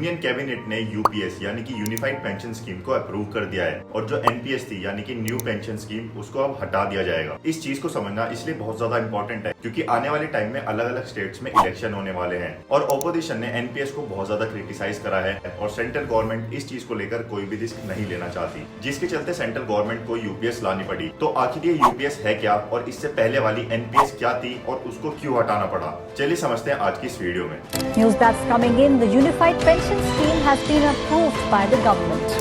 Union cabinet ने UPS यानी कि यूनिफाइड पेंशन स्कीम को अप्रूव कर दिया है और जो एनपीएस थी यानी कि न्यू पेंशन स्कीम उसको अब हटा दिया जाएगा। इस चीज को समझना इसलिए बहुत ज्यादा इंपॉर्टेंट है क्योंकि आने वाले टाइम में अलग अलग स्टेट्स में इलेक्शन होने वाले हैं और ऑपोजिशन ने एनपीएस को बहुत ज्यादा क्रिटिसाइज करा है और सेंट्रल गवर्नमेंट इस चीज को लेकर कोई भी रिस्क नहीं लेना चाहती, जिसके चलते सेंट्रल गवर्नमेंट को यूपीएस लानी पड़ी। तो आखिर ये यूपीएस है क्या और इससे पहले वाली एनपीएस क्या थी और उसको क्यों हटाना पड़ा, चलिए समझते हैं आज की इस वीडियो में। News that's coming in, the Unified Pension Scheme has been approved by the government.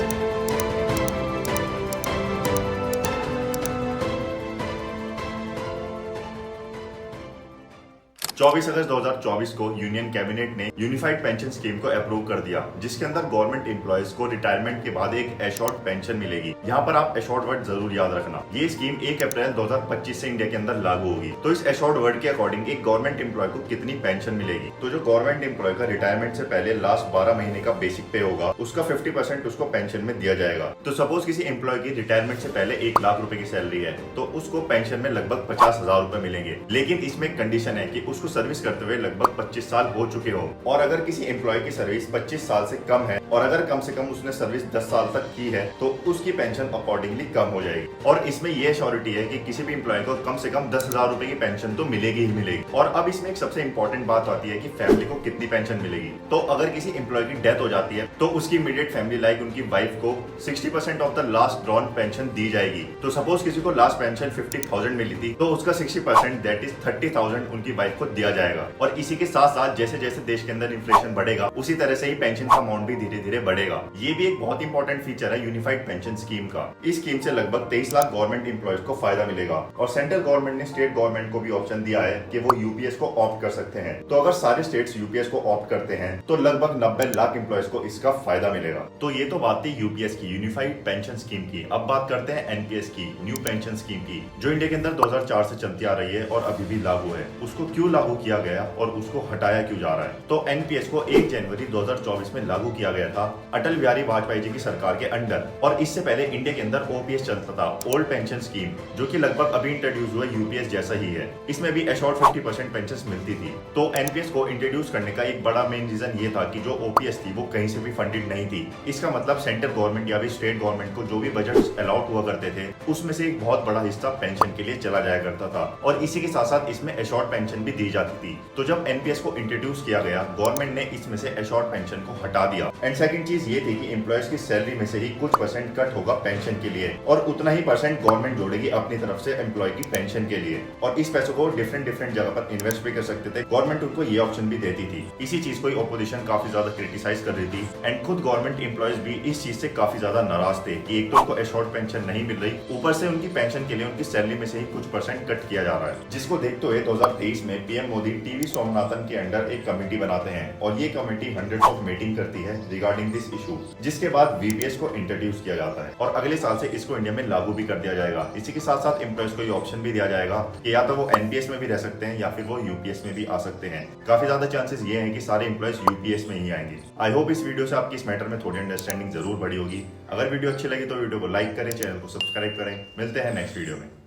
24 अगस्त 2024 को यूनियन कैबिनेट ने यूनिफाइड पेंशन स्कीम को अप्रूव कर दिया, जिसके अंदर गवर्नमेंट एम्प्लॉयज को रिटायरमेंट के बाद एक एश्योर्ड पेंशन मिलेगी। यहाँ पर आप एश्योर्ड वर्ड जरूर याद रखना। ये स्कीम 1 अप्रैल 2025 से इंडिया के अंदर लागू होगी। तो इस एश्योर्ड वर्ड के अकॉर्डिंग एक गवर्नमेंट एम्प्लॉय को कितनी पेंशन मिलेगी, तो जो गवर्नमेंट एम्प्लॉय का रिटायरमेंट से पहले लास्ट 12 महीने का बेसिक पे होगा उसका 50% उसको पेंशन में दिया जाएगा। तो सपोज किसी एम्प्लॉय की रिटायरमेंट से पहले 1 लाख रुपए की सैलरी है तो उसको पेंशन में लगभग 50,000 रुपए मिलेंगे। लेकिन इसमें एक कंडीशन है कि उसको सर्विस करते हुए लगभग 25 साल हो चुके हो और अगर किसी एम्प्लॉय की सर्विस 25 साल से कम है और अगर कम से कम उसने सर्विस 10 साल तक की है तो उसकी पेंशन अकॉर्डिंगली कम हो जाएगी। और इसमें यह श्योरिटी है कि किसी भी एम्प्लॉय को कम से कम 10,000 रुपए की पेंशन तो मिलेगी ही मिलेगी। और अब इसमें एक सबसे इंपॉर्टेंट बात आती है कि फैमिली को कितनी पेंशन मिलेगी। तो अगर किसी एम्प्लॉय की डेथ हो जाती है तो उसकी इमीडिएट फैमिली लाइक उनकी वाइफ को 60% of the last drawn pension दी जाएगी। तो सपोज किसी को लास्ट पेंशन 50,000 मिली थी तो उसका 60% दैट इज 30,000 उनकी वाइफ को दिया जाएगा। और इसी के साथ साथ जैसे जैसे देश के अंदर इन्फ्लेशन बढ़ेगा उसी तरह से ही पेंशन का अमाउंट भी धीरे धीरे बढ़ेगा। ये भी एक बहुत इंपॉर्टेंट फीचर है यूनिफाइड पेंशन स्कीम का। इस स्कीम से लगभग 23 लाख गवर्नमेंट एम्प्लॉयज को फायदा मिलेगा और सेंट्रल गवर्नमेंट ने स्टेट गवर्नमेंट को भी ऑप्शन दिया है कि वो यूपीएस को ऑप्ट कर सकते हैं। तो अगर सारे स्टेट्स यूपीएस को ऑप्ट करते हैं तो लगभग 90 लाख एम्प्लॉयज को इसका फायदा मिलेगा। तो ये तो बात थी यूपीएस की, यूनिफाइड पेंशन स्कीम की। अब बात करते हैं एनपीएस की, न्यू पेंशन स्कीम की, जो इंडिया के अंदर 2004 से चलती आ रही है और अभी भी लागू है। उसको क्यों लागू किया गया और उसको हटाया क्यों जा रहा है? तो एनपीएस को 1 जनवरी 2024 में लागू किया गया था अटल बिहारी वाजपेयी जी की सरकार के अंडर। और इससे पहले इंडिया के अंदर ओपीएस चलता था, ओल्ड पेंशन स्कीम, जो कि लगभग अभी इंट्रोड्यूस हुआ यूपीएस जैसा ही है। इसमें भी एश्योर्ड 50% पेंशन मिलती थी। तो एनपीएस को इंट्रोड्यूस करने का एक बड़ा मेन रीजन ये था कि जो ओपीएस थी वो कहीं से भी फंडेड नहीं थी। इसका मतलब सेंट्रल गवर्नमेंट या भी स्टेट गवर्नमेंट को जो भी बजट अलॉट हुआ करते थे उसमें से एक बहुत बड़ा हिस्सा पेंशन के लिए चला जाया करता था और इसी के साथ साथ इसमें एश्योर्ड पेंशन भी दी जाती थी। तो जब एनपीएस को इंट्रोड्यूस किया गया गवर्नमेंट ने इसमें से एश्योर्ड पेंशन को हटा दिया। एंड सेकंड चीज ये थी कि एम्प्लॉयज की सैलरी में से ही कुछ परसेंट कट होगा पेंशन के लिए और उतना ही परसेंट गवर्नमेंट जोड़ेगी अपनी तरफ से एम्प्लॉय की पेंशन के लिए और इस पैसों को डिफरेंट जगह पर इन्वेस्ट भी कर सकते थे। गवर्नमेंट उनको ये ऑप्शन भी देती थी। इसी चीज को ऑपोजिशन काफी ज्यादा क्रिटिसाइज कर रही थी एंड खुद गवर्नमेंट एम्प्लॉयज भी इस चीज से काफी ज्यादा नाराज थे कि एक तो उनको एश्योर्ड पेंशन नहीं मिल रही, ऊपर से उनकी पेंशन के लिए उनकी सैलरी में से ही कुछ परसेंट कट किया जा रहा है। जिसको देखते हुए 2023 में पीएम मोदी टीवी स्वामीनाथन के अंडर एक कमेटी बनाते हैं और ये कमेटी हंड्रेड्स ऑफ मीटिंग करती है रिगार्डिंग दिस इशू, जिसके बाद वीपीएस को इंट्रोड्यूस किया जाता है और अगले साल से इसको इंडिया में लागू भी कर दिया जाएगा। इसी के साथ साथ एम्प्लॉयज को ये ऑप्शन भी दिया जाएगा कि या तो वो एनपीएस में भी रह सकते हैं या फिर वो यूपीएस में भी आ सकते हैं। काफी ज्यादा चांसेस ये हैं कि सारे एम्प्लॉयज यूपीएस में ही आएंगे। आई होप इस वीडियो से आपकी इस मैटर में थोड़ी अंडरस्टैंडिंग जरूर बढ़ी होगी। अगर वीडियो अच्छी लगी तो वीडियो को लाइक करें, चैनल को सब्सक्राइब करें। मिलते हैं नेक्स्ट वीडियो में।